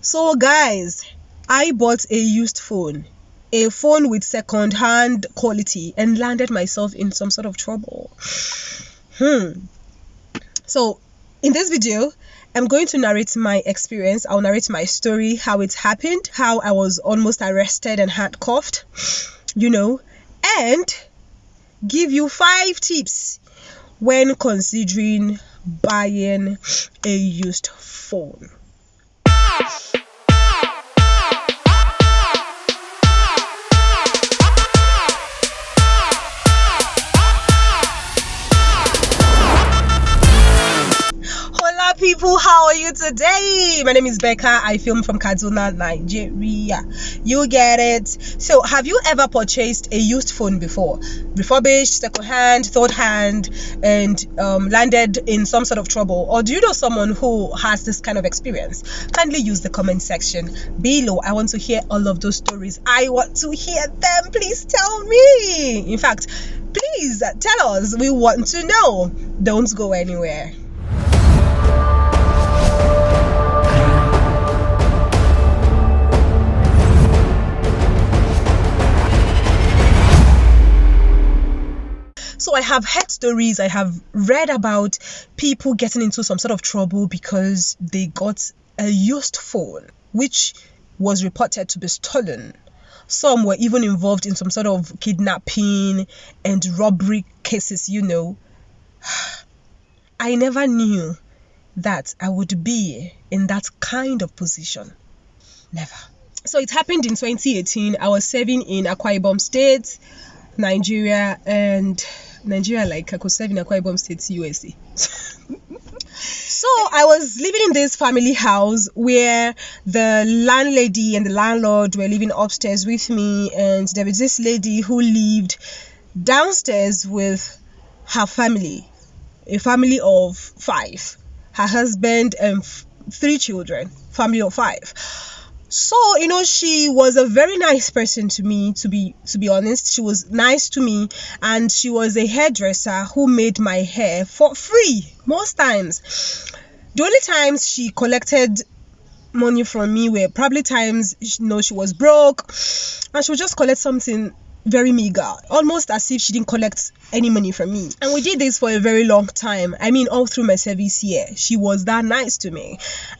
So guys, I bought a used phone, a phone with second-hand quality, and landed myself in some sort of trouble. So in this video, I'm going to narrate my experience. I'll narrate my story, how it happened, how I was almost arrested and handcuffed, and give you 5 tips when considering buying a used phone. Hola people, how are you today? My name is Becca. I film from Kaduna, Nigeria. You get it. So have you ever purchased a used phone before? Refurbished, second hand, third hand, and landed in some sort of trouble? Or do you know someone who has this kind of experience? Kindly use the comment section below. I want to hear all of those stories. I want to hear them. Please tell me. In fact, please tell us. We want to know. Don't go anywhere. So I have heard stories, I have read about people getting into some sort of trouble because they got a used phone, which was reported to be stolen. Some were even involved in some sort of kidnapping and robbery cases, I never knew that I would be in that kind of position. Never. So it happened in 2018. I was serving in Akwa Ibom State, Nigeria, like I could serve in Akwa Ibom State, USA. So I was living in this family house where the landlady and the landlord were living upstairs with me, and there was this lady who lived downstairs with her family, a family of 5, her husband and 3 children, family of 5. So, she was a very nice person to me, to be honest. She was nice to me, and she was a hairdresser who made my hair for free most times. The only times she collected money from me were probably times, she was broke, and she would just collect something very meager, almost as if she didn't collect any money from me. And we did this for a very long time. I mean, all through my service year, she was that nice to me,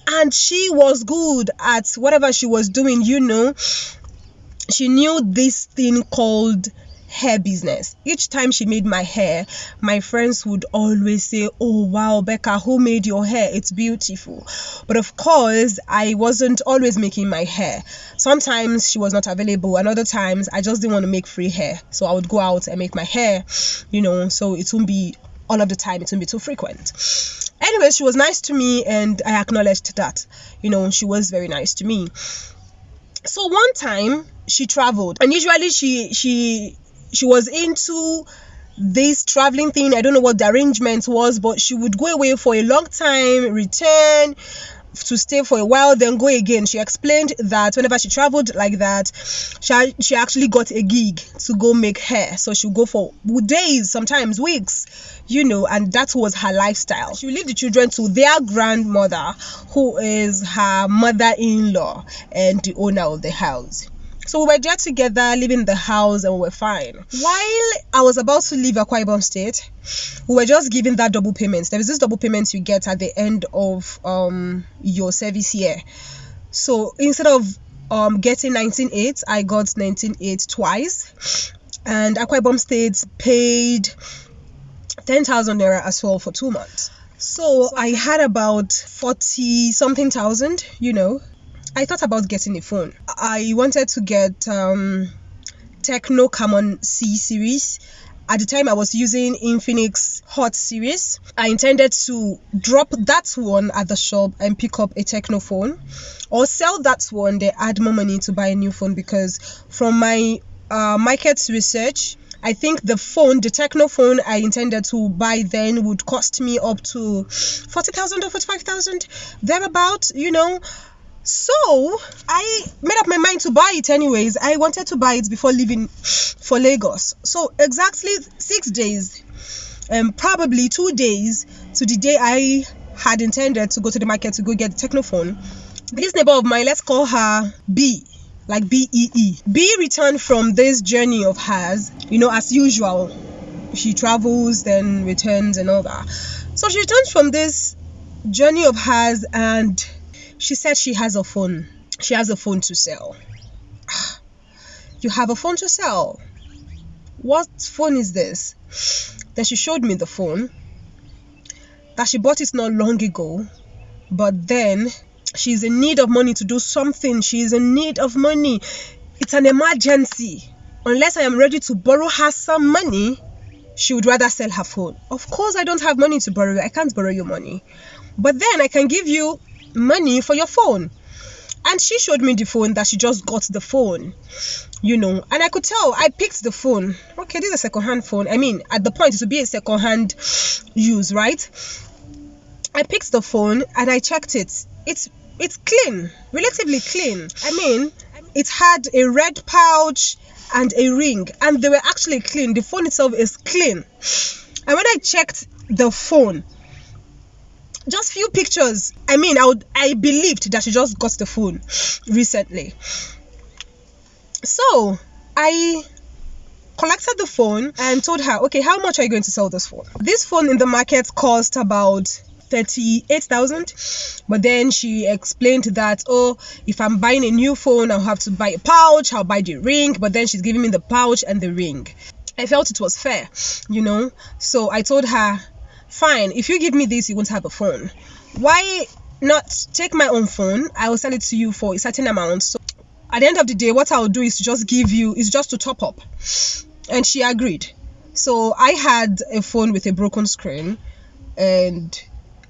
and she was good at whatever she was doing. She knew this thing called hair business. Each time she made my hair, my friends would always say, "Oh wow, Becca, who made your hair? It's beautiful." But of course, I wasn't always making my hair. Sometimes she was not available, and other times I just didn't want to make free hair, so I would go out and make my hair, so it won't be all of the time, it won't be too frequent. Anyway, she was nice to me, and I acknowledged that. She was very nice to me. So one time she traveled, and usually she was into this traveling thing. I don't know what the arrangement was, but she would go away for a long time, return to stay for a while, then go again. She explained that whenever she traveled like that, she actually got a gig to go make hair. So she would go for days, sometimes weeks, and that was her lifestyle. She would leave the children to their grandmother, who is her mother-in-law and the owner of the house. So we were there together, living in the house, and we were fine. While I was about to leave Akwa Ibom State, we were just given that double payment. There is this double payment you get at the end of your service year. So instead of getting 19.8, I got 19.8 twice, and Akwa Ibom State paid 10,000 naira as well for 2 months. So I had about 40 something thousand, I thought about getting a phone. I wanted to get Techno Camon C series. At the time, I was using Infinix Hot series. I intended to drop that one at the shop and pick up a Techno phone, or sell that one, then add more money to buy a new phone, because from my market research, I think the Techno phone I intended to buy then would cost me up to 40,000 or 45,000, thereabout, So I made up my mind to buy it anyways. I wanted to buy it before leaving for Lagos. So exactly 6 days, probably 2 days to the day I had intended to go to the market to go get the Techno phone, This neighbor of mine, let's call her B, like B-E-E. B returned from this journey of hers, as usual. She travels, then returns and all that. So she returns from this journey of hers, and she said she has a phone. She has a phone to sell. You have a phone to sell? What phone is this? Then she showed me the phone, that she bought it not long ago, but then she's in need of money to do something. She's in need of money. It's an emergency. Unless I am ready to borrow her some money, she would rather sell her phone. Of course, I don't have money to borrow you. I can't borrow you money. But then I can give you money for your phone. And she showed me the phone, that she just got the phone, and I could tell. I picked the phone. Okay, this is a second-hand phone. I mean, at the point, it would be a second-hand use, right? I picked the phone and I checked it. It's clean, relatively clean. I mean, it had a red pouch and a ring, and they were actually clean. The phone itself is clean. And when I checked the phone, just few pictures, I believed that she just got the phone recently. So I collected the phone and told her, okay, how much are you going to sell this phone? This phone in the market cost about 38,000, but then she explained that, if I'm buying a new phone, I'll have to buy a pouch, I'll buy the ring, but then she's giving me the pouch and the ring. I felt it was fair, so I told her, fine, if you give me this, you won't have a phone. Why not take my own phone? I will sell it to you for a certain amount. So at the end of the day, what I'll do is just to top up. And she agreed. So I had a phone with a broken screen, and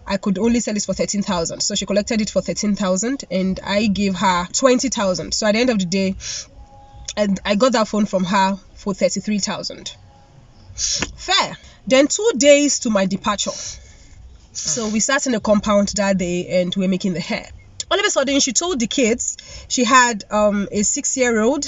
I could only sell it for 13,000. So she collected it for 13,000, and I gave her 20,000. So at the end of the day, and I got that phone from her for 33,000. Fair. Then 2 days to my departure. So we sat in the compound that day and we were making the hair. All of a sudden, she told the kids she had a 6-year-old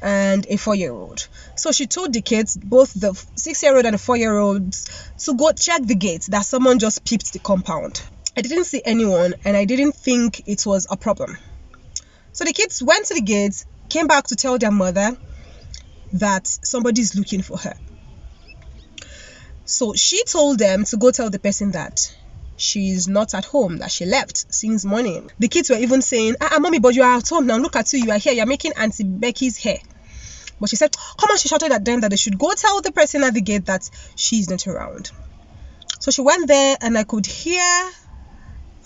and a 4-year-old. So she told the kids, both the 6-year-old and the 4-year-old, to go check the gate, that someone just peeped the compound. I didn't see anyone, and I didn't think it was a problem. So the kids went to the gate, came back to tell their mother that somebody's looking for her. So she told them to go tell the person that she's not at home, that she left since morning. The kids were even saying, mommy, but you are at home now. Look at you are here. You're making Auntie Becky's hair. But she said, come on, she shouted at them that they should go tell the person at the gate that she's not around. So she went there, and I could hear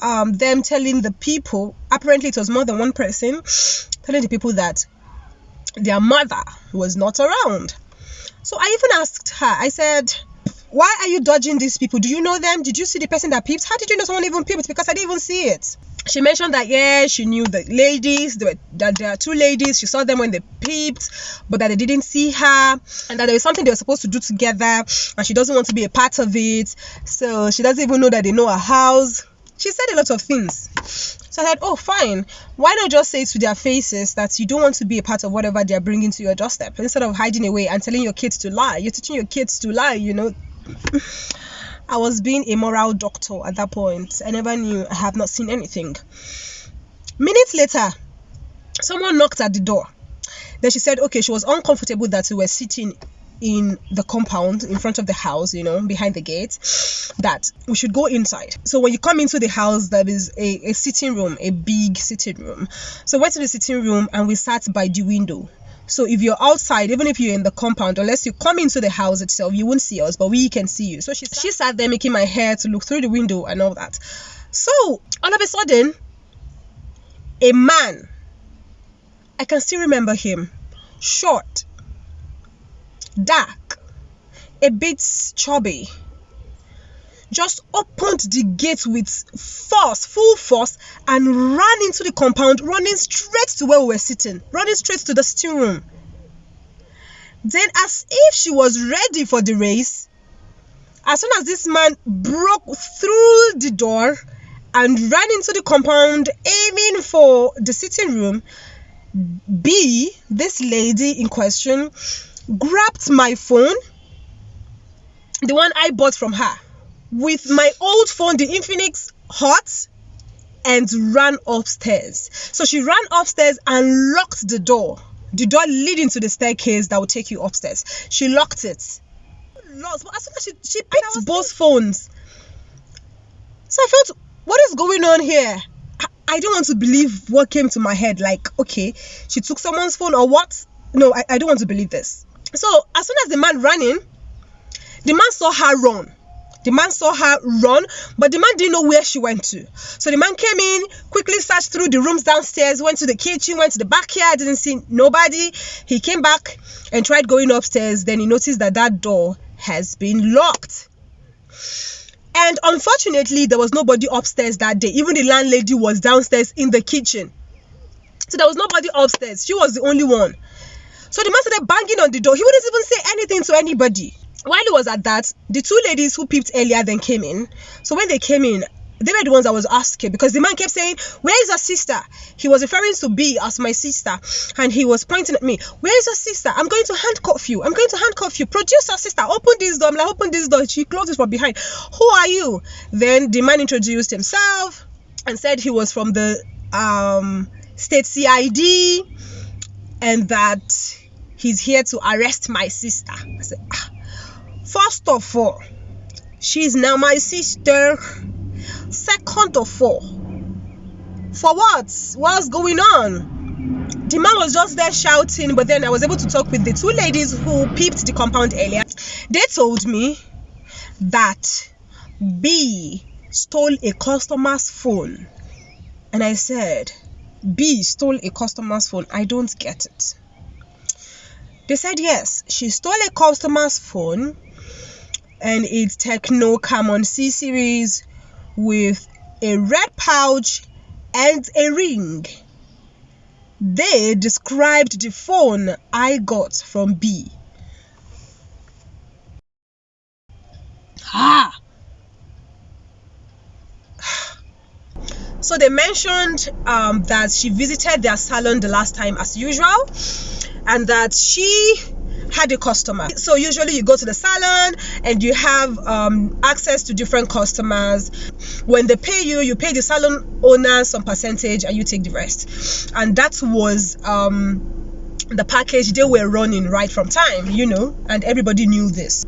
them telling the people, apparently it was more than one person, telling the people that their mother was not around. So I even asked her, I said, why are you dodging these people? Do you know them? Did you see the person that peeped? How did you know someone even peeped? Because I didn't even see it. She mentioned that, yeah, she knew the ladies, that there are 2 ladies. She saw them when they peeped, but that they didn't see her, and that there was something they were supposed to do together, and she doesn't want to be a part of it. So she doesn't even know that they know her house. She said a lot of things. So I said, oh, fine. Why not just say to their faces that you don't want to be a part of whatever they're bringing to your doorstep, instead of hiding away and telling your kids to lie? You're teaching your kids to lie, I was being a moral doctor at that point. I never knew. I have not seen anything. Minutes later, someone knocked at the door. Then she said, okay, she was uncomfortable that we were sitting in the compound in front of the house, behind the gate, that we should go inside. So when you come into the house, there is a sitting room, a big sitting room. So we went to the sitting room and we sat by the window. So if you're outside, even if you're in the compound, unless you come into the house itself, you won't see us, but we can see you. So she sat there making my hair to look through the window and all that. So all of a sudden, a man, I can still remember him, short, dark, a bit chubby, just opened the gate with force, full force, and ran into the compound, running straight to where we were sitting, running straight to the sitting room. Then, as if she was ready for the race, as soon as this man broke through the door and ran into the compound, aiming for the sitting room, B, this lady in question, grabbed my phone, the one I bought from her, with my old phone, the Infinix Hot, and ran upstairs. So she ran upstairs and locked the door leading to the staircase that would take you upstairs. She locked it. Lost. But as soon as she picked both phones, so I felt, what is going on here? I don't want to believe what came to my head. Like, okay, she took someone's phone or what? No, I don't want to believe this. So as soon as the man ran in, the man saw her run. But the man didn't know where she went to. So the man came in, quickly searched through the rooms downstairs, went to the kitchen, went to the backyard, didn't see nobody. He came back and tried going upstairs. Then he noticed that door has been locked. And unfortunately, there was nobody upstairs that day. Even the landlady was downstairs in the kitchen. So there was nobody upstairs. She was the only one. So the man started banging on the door. He wouldn't even say anything to anybody. While he was at that, the two ladies who peeped earlier then came in. So when they came in, they were the ones I was asking, because the man kept saying, "Where is your sister?" He was referring to B as my sister, and he was pointing at me. "Where is your sister? I'm going to handcuff you. Produce your sister. Open this door." I'm like, "Open this door." She closed it from behind. "Who are you?" Then the man introduced himself and said he was from the state CID and that he's here to arrest my sister. I said, first of all, she's now my sister. Second of all, for what? What's going on? The man was just there shouting, but then I was able to talk with the two ladies who peeped the compound earlier. They told me that B stole a customer's phone. And I said, B stole a customer's phone? I don't get it. They said, yes, she stole a customer's phone, and it's Techno Camon C series with a red pouch and a ring. They described the phone I got from B. So they mentioned that she visited their salon the last time as usual, and that she had a customer. So usually you go to the salon and you have access to different customers. When they pay you, you pay the salon owner some percentage and you take the rest. And that was the package they were running right from time, and everybody knew this.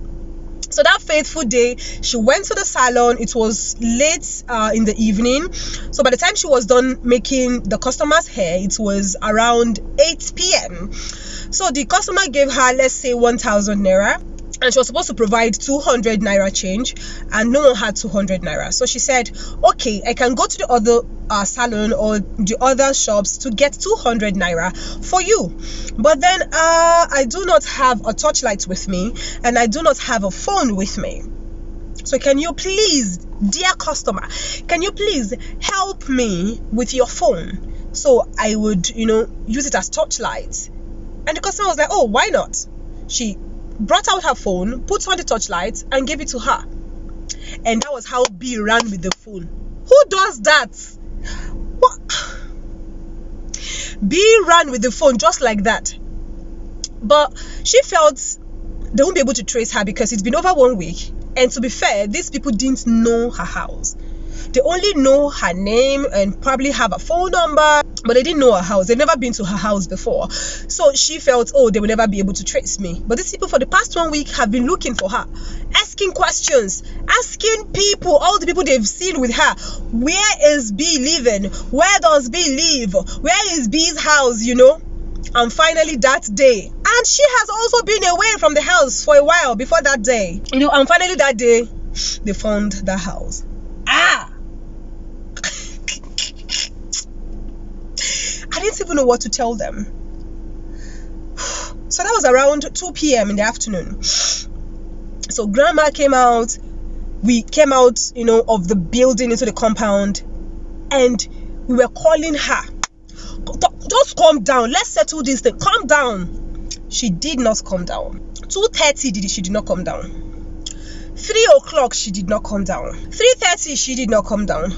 So that fateful day, she went to the salon. It was late in the evening. So by the time she was done making the customer's hair, it was around 8 p.m. So the customer gave her, let's say, 1,000 naira. And she was supposed to provide 200 naira change, and no one had 200 naira. So she said, okay, I can go to the other salon or the other shops to get 200 naira for you. But then I do not have a torchlight with me, and I do not have a phone with me. So can you please, dear customer, can you please help me with your phone so I would, use it as torchlight? And the customer was like, oh, why not? She brought out her phone, put on the torchlight, and gave it to her. And that was how B ran with the phone. Who does that? What? B ran with the phone just like that. But she felt they won't be able to trace her because it's been over 1 week. And to be fair, these people didn't know her house. They only know her name and probably have a phone number, but they didn't know her house. They've never been to her house before. So she felt, oh, they will never be able to trace me. But these people for the past 1 week have been looking for her, asking questions, asking people, all the people they've seen with her, where is B living? Where does B live? Where is B's house, And finally that day, and she has also been away from the house for a while before that day, and finally that day, they found the house. I didn't even know what to tell them. So that was around 2 p.m. in the afternoon. So grandma came out. We came out, of the building into the compound, and we were calling her. Just calm down. Let's settle this thing. Calm down. She did not calm down. 2:30 she did not calm down. 3 o'clock she did not calm down. 3:30 she did not calm down.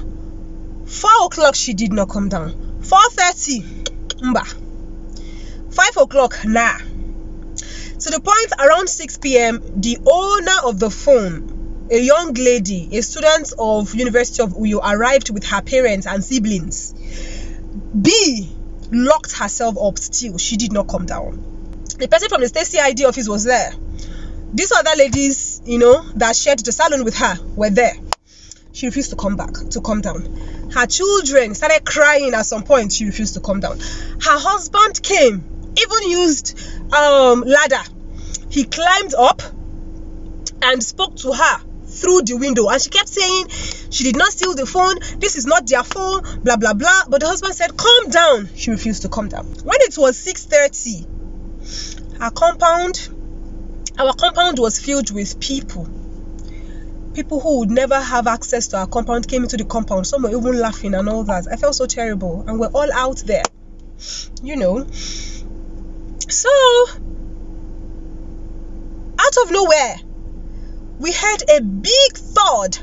4 o'clock she did not calm down. 4:30 mba. 5 o'clock nah. To the point around 6 p.m. the owner of the phone a young lady, a student of University of Uyo, arrived with her parents and siblings. B locked herself up still. She did not come down. The person from the state CID office was there. These other ladies, that shared the salon with her were there. She refused to come down. Her children started crying at some point. She refused to come down. Her husband came, even used ladder. He climbed up and spoke to her through the window, and she kept saying she did not steal the phone, this is not their phone, blah blah blah. But the husband said, calm down. She refused to come down. When it was 6:30, our compound was filled with people who would never have access to our compound came into the compound. Some were even laughing and all that. I felt so terrible, and we're all out there, so out of nowhere we heard a big thud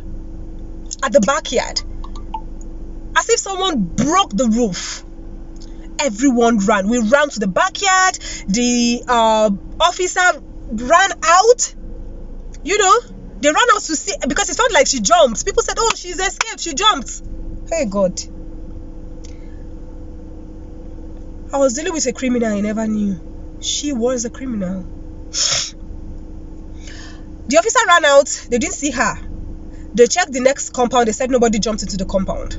at the backyard, as if someone broke the roof. Everyone ran. We ran to the backyard. The officer ran out. They ran out to see, because it felt like she jumped. People said, oh, she's escaped, she jumped. Hey God. I was dealing with a criminal I never knew. She was a criminal. The officer ran out. They didn't see her. They checked the next compound. They said nobody jumped into the compound.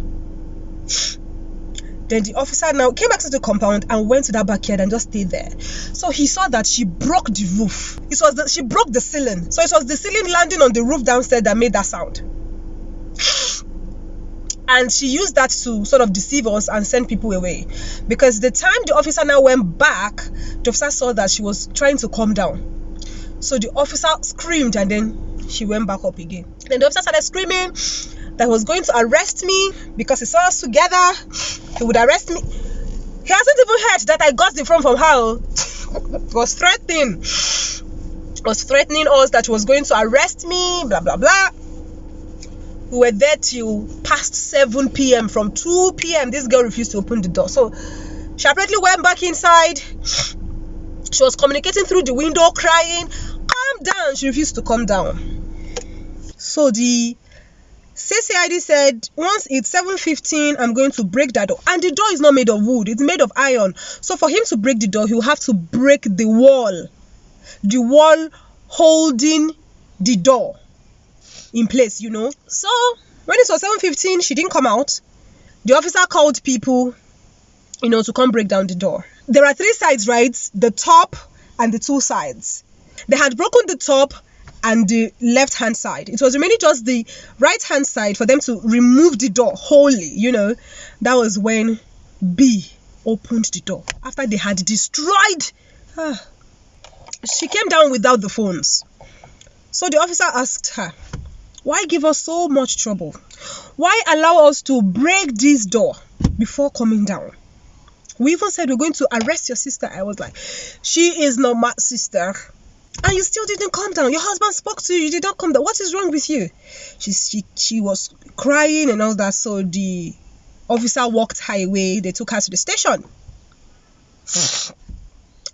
Then the officer now came back to the compound and went to that backyard and just stayed there. So he saw that she broke the roof. She broke the ceiling. So it was the ceiling landing on the roof downstairs that made that sound. And she used that to sort of deceive us and send people away. Because the time the officer now went back, the officer saw that she was trying to calm down. So the officer screamed, and then she went back up again. Then the officer started screaming that he was going to arrest me because he saw us together. He would arrest me. He hasn't even heard that I got the phone from her. Was threatening us that he was going to arrest me, blah blah blah. We were there till past 7 p.m. From 2 p.m. this girl refused to open the door. So she apparently went back inside. She was communicating through the window, crying, calm down. She refused to calm down. So the CCID said, once it's 7:15, I'm going to break that door. And the door is not made of wood, it's made of iron. So for him to break the door, he will have to break the wall holding the door in place, So when it was 7:15, she didn't come out. The officer called people, to come break down the door. There are 3 sides, right? The top and the 2 sides. They had broken the top and the left hand side. It was remaining just the right hand side for them to remove the door wholly. That was when B opened the door after they had destroyed. She came down without the phones. So the officer asked her, why give us so much trouble? Why allow us to break this door before coming down? We even said we're going to arrest your sister. I was like, she is not my sister. And you still didn't come down. Your husband spoke to you. You did not come down. What is wrong with you? She was crying and all that. So the officer walked her away. They took her to the station.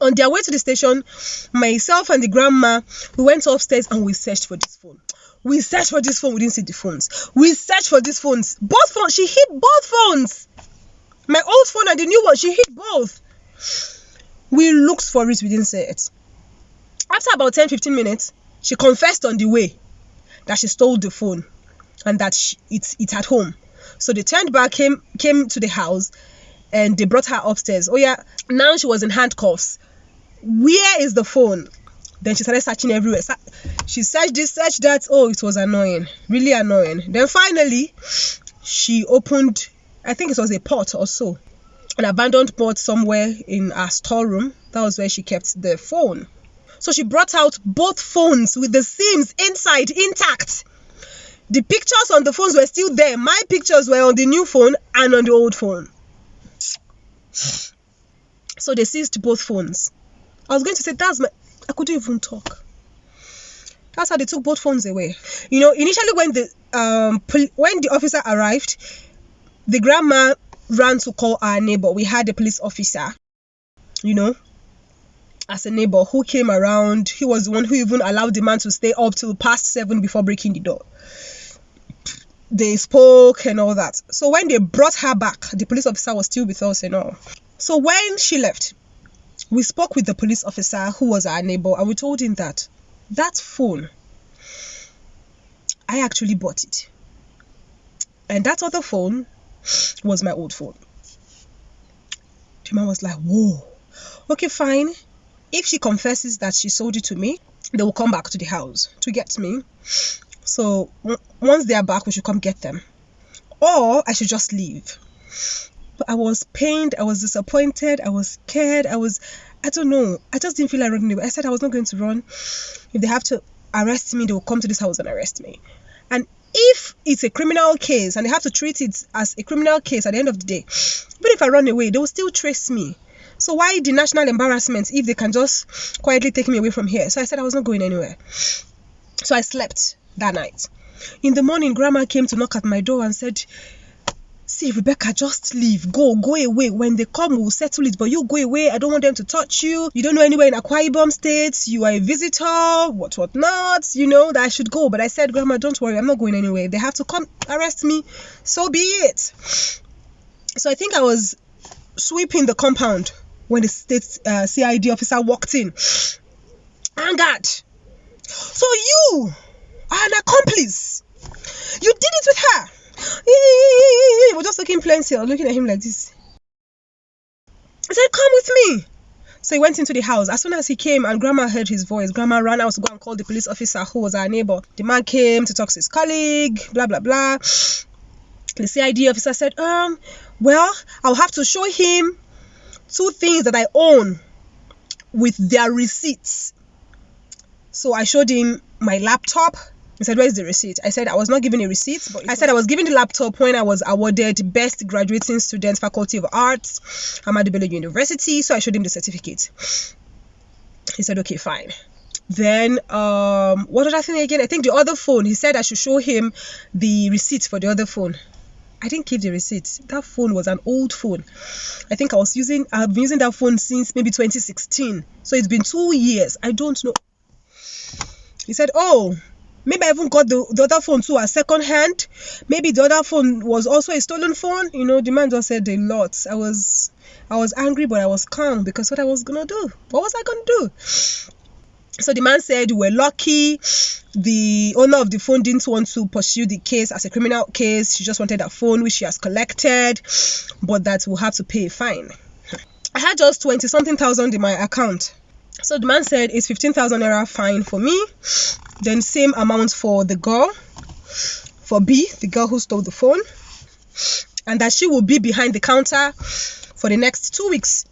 On their way to the station, myself and the grandma, we went upstairs and we searched for this phone. We searched for this phone. We didn't see the phones. We searched for these phones. Both phones. She hid both phones. My old phone and the new one. She hid both. We looked for it. We didn't see it. After about 10-15 minutes, she confessed on the way that she stole the phone and that it's at home. So they turned back, came to the house, and they brought her upstairs. Oh yeah, now she was in handcuffs. Where is the phone? Then she started searching everywhere. She searched this, searched that. Oh, it was annoying. Really annoying. Then finally, she opened, I think it was a pot or so, an abandoned pot somewhere in our storeroom. That was where she kept the phone. So she brought out both phones with the SIMs inside, intact. The pictures on the phones were still there. My pictures were on the new phone and on the old phone. So they seized both phones. I was going to say, I couldn't even talk. That's how they took both phones away. Initially when the officer arrived, the grandma ran to call our neighbor. We had a police officer, as a neighbor who came around. He was the one who even allowed the man to stay up till past 7 before breaking the door. They spoke and all that. So when they brought her back, the police officer was still with us and all. So when she left, we spoke with the police officer who was our neighbor, and we told him that phone, I actually bought it. And that other phone was my old phone. The man was like, whoa, okay, fine. If she confesses that she sold it to me, they will come back to the house to get me. So once they are back, we should come get them. Or I should just leave. But I was pained, I was disappointed, I was scared, I don't know. I just didn't feel like running away. I said I was not going to run. If they have to arrest me, they will come to this house and arrest me. And if it's a criminal case and they have to treat it as a criminal case at the end of the day, but if I run away, they will still trace me. So why the national embarrassment if they can just quietly take me away from here? So I said I was not going anywhere. So I slept that night. In the morning, Grandma came to knock at my door and said, see, Rebecca, just leave. Go away. When they come, we'll settle it. But you go away. I don't want them to touch you. You don't know anywhere in Akwa Ibom State. You are a visitor. What not. You know that I should go. But I said, Grandma, don't worry. I'm not going anywhere. They have to come arrest me. So be it. So I think I was sweeping the compound when the state CID officer walked in. Angered. So you are an accomplice. You did it with her. We're just looking plenty. I was looking at him like this. I said, come with me. So he went into the house. As soon as he came and Grandma heard his voice, Grandma ran out to go and call the police officer who was our neighbor. The man came to talk to his colleague, blah, blah, blah. The CID officer said, well, I'll have to show him 2 things that I own with their receipts. So I showed him my laptop. He said, where's the receipt? I said, I was not given a receipt, but I said I was given the laptop when I was awarded Best Graduating Student, Faculty of Arts, Ahmadu Bello University. So I showed him the certificate. He said, okay, fine. Then, what did I think again? I think the other phone. He said I should show him the receipt for the other phone. I didn't keep the receipt. That phone was an old phone. I think I've been using that phone since maybe 2016. So it's been 2 years. I don't know. He said, oh, maybe I even got the other phone too as second hand. Maybe the other phone was also a stolen phone. You know, the man just said a lot. I was angry, but I was calm because what I was gonna do. What was I gonna do? So the man said, we're lucky. The owner of the phone didn't want to pursue the case as a criminal case. She just wanted that phone which she has collected, but that we'll have to pay a fine. I had just 20-something thousand in my account. So the man said it's 15,000 naira fine for me, then same amount for the girl, for B, the girl who stole the phone, and that she will be behind the counter for the next 2 weeks.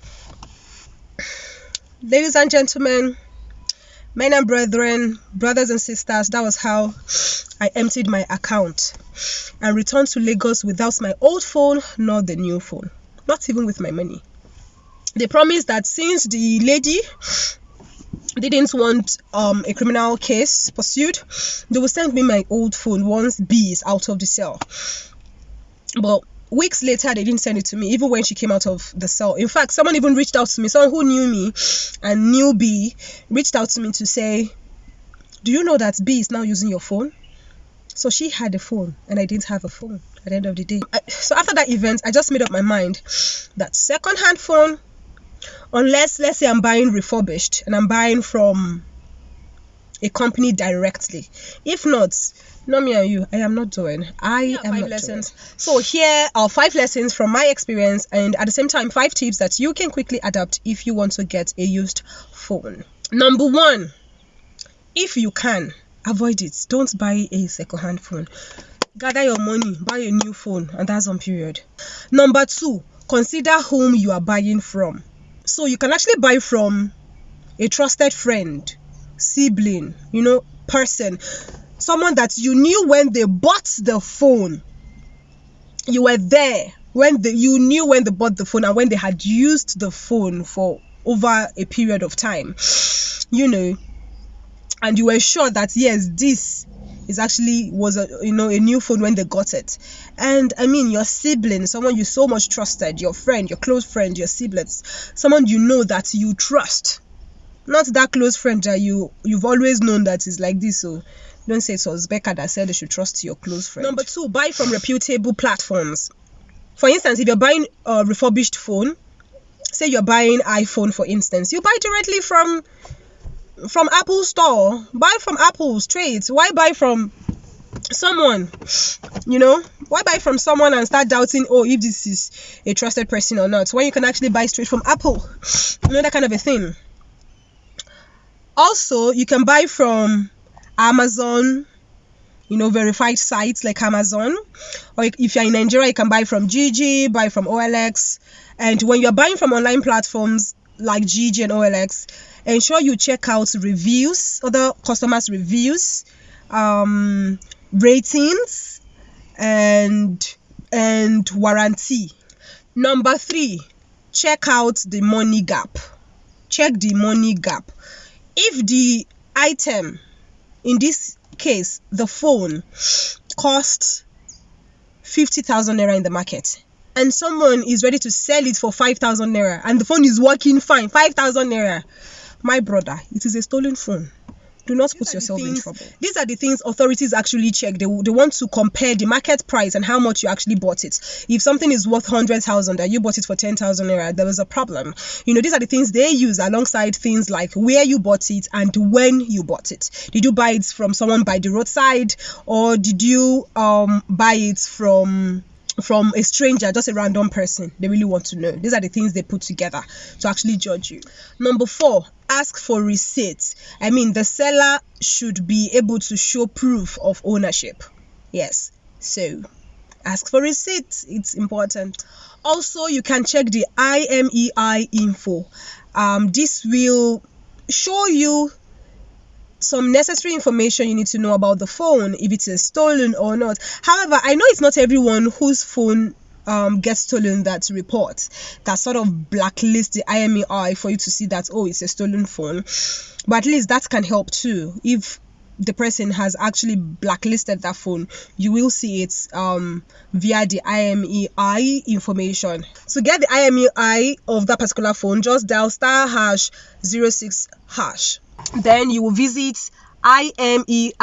Ladies and gentlemen, men and brethren, brothers and sisters, that was how I emptied my account and returned to Lagos without my old phone nor the new phone, not even with my money. They promised that since the lady didn't want a criminal case pursued, they will send me my old phone once B is out of the cell. But weeks later, they didn't send it to me, even when she came out of the cell. In fact, someone even reached out to me, someone who knew me and knew B, reached out to me to say, do you know that B is now using your phone? So she had a phone and I didn't have a phone at the end of the day. So after that event, I just made up my mind that second-hand phone, unless, let's say I'm buying refurbished and I'm buying from a company directly. If not me and you, I am not doing. I am not lessons. Doing. So here are 5 lessons from my experience, and at the same time 5 tips that you can quickly adapt if you want to get a used phone. Number 1, if you can, avoid it. Don't buy a second-hand phone. Gather your money, buy a new phone, and that's on period. Number 2, consider whom you are buying from. So you can actually buy from a trusted friend, sibling, person, someone that you knew when they bought the phone. You were there when you knew when they bought the phone and when they had used the phone for over a period of time, and you were sure that yes, this is actually was a new phone when they got it. And I mean, your sibling, someone you so much trusted, your friend, your close friend, your siblings, someone you know that you trust, Not that close friend that you've always known that is like this. So don't say it was Becca that said you should trust your close friend. Number 2, buy from reputable platforms. For instance, if you're buying a refurbished phone, say you're buying iPhone, for instance, you buy directly from Apple Store. Buy from Apple straight. Why buy from someone? Why buy from someone and start doubting, if this is a trusted person or not, when you can actually buy straight from Apple? That kind of a thing. Also, you can buy from Amazon, verified sites like Amazon. Or if you're in Nigeria, you can buy from GG, buy from OLX. And when you're buying from online platforms like GG and OLX, ensure you check out reviews, other customers' reviews, ratings, and warranty. Number 3, check out the money gap. Check the money gap. If the item, in this case, the phone, costs 50,000 naira in the market, and someone is ready to sell it for 5,000 naira, and the phone is working fine, 5,000 naira, my brother, it is a stolen phone. Do not put yourself in trouble. These are the things authorities actually check. They want to compare the market price and how much you actually bought it. If something is worth 100,000 and you bought it for 10,000 naira, there was a problem. These are the things they use alongside things like where you bought it and when you bought it. Did you buy it from someone by the roadside, or did you buy it from a stranger, just a random person? They really want to know. These are the things they put together to actually judge you. Number 4, ask for receipts. The seller should be able to show proof of ownership. Yes, so ask for receipts. It's important. Also, you can check the IMEI info. This will show you some necessary information you need to know about the phone, if it is stolen or not. However, I know it's not everyone whose phone gets stolen that report, that sort of blacklist the IMEI for you to see that, it's a stolen phone. But at least that can help too. If the person has actually blacklisted that phone, you will see it via the IMEI information. To get the IMEI of that particular phone, just dial *#06#. Then you will visit imei.info.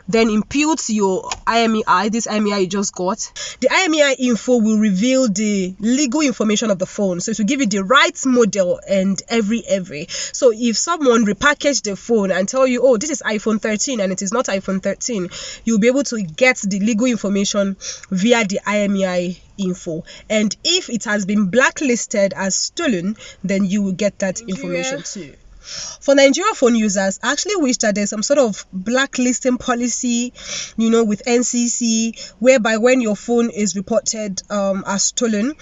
Then input your IMEI, this IMEI you just got. The IMEI info will reveal the legal information of the phone. So it will give you the right model and every. So if someone repackaged the phone and tell you, this is iPhone 13 and it is not iPhone 13, you'll be able to get the legal information via the IMEI info. And if it has been blacklisted as stolen, then you will get that information too. For Nigeria phone users, I actually wish that there's some sort of blacklisting policy, with NCC, whereby when your phone is reported as stolen,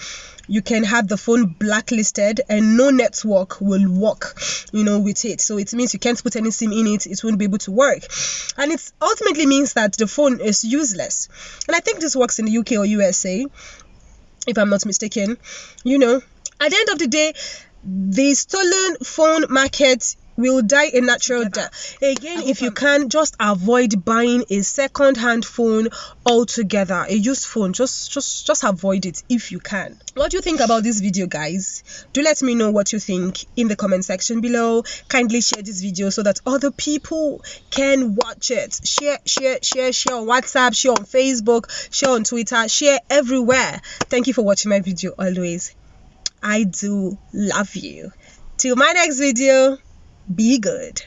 you can have the phone blacklisted and no network will work, with it. So it means you can't put any SIM in it, it won't be able to work. And it ultimately means that the phone is useless. And I think this works in the UK or USA, if I'm not mistaken. At the end of the day, the stolen phone market will die a natural death. Again, if you can, just avoid buying a second-hand phone altogether. A used phone, just avoid it if you can. What do you think about this video, guys? Do let me know what you think in the comment section below. Kindly share this video so that other people can watch it. Share on WhatsApp, share on Facebook, share on Twitter, share everywhere. Thank you for watching my video always. I do love you. Till my next video, be good.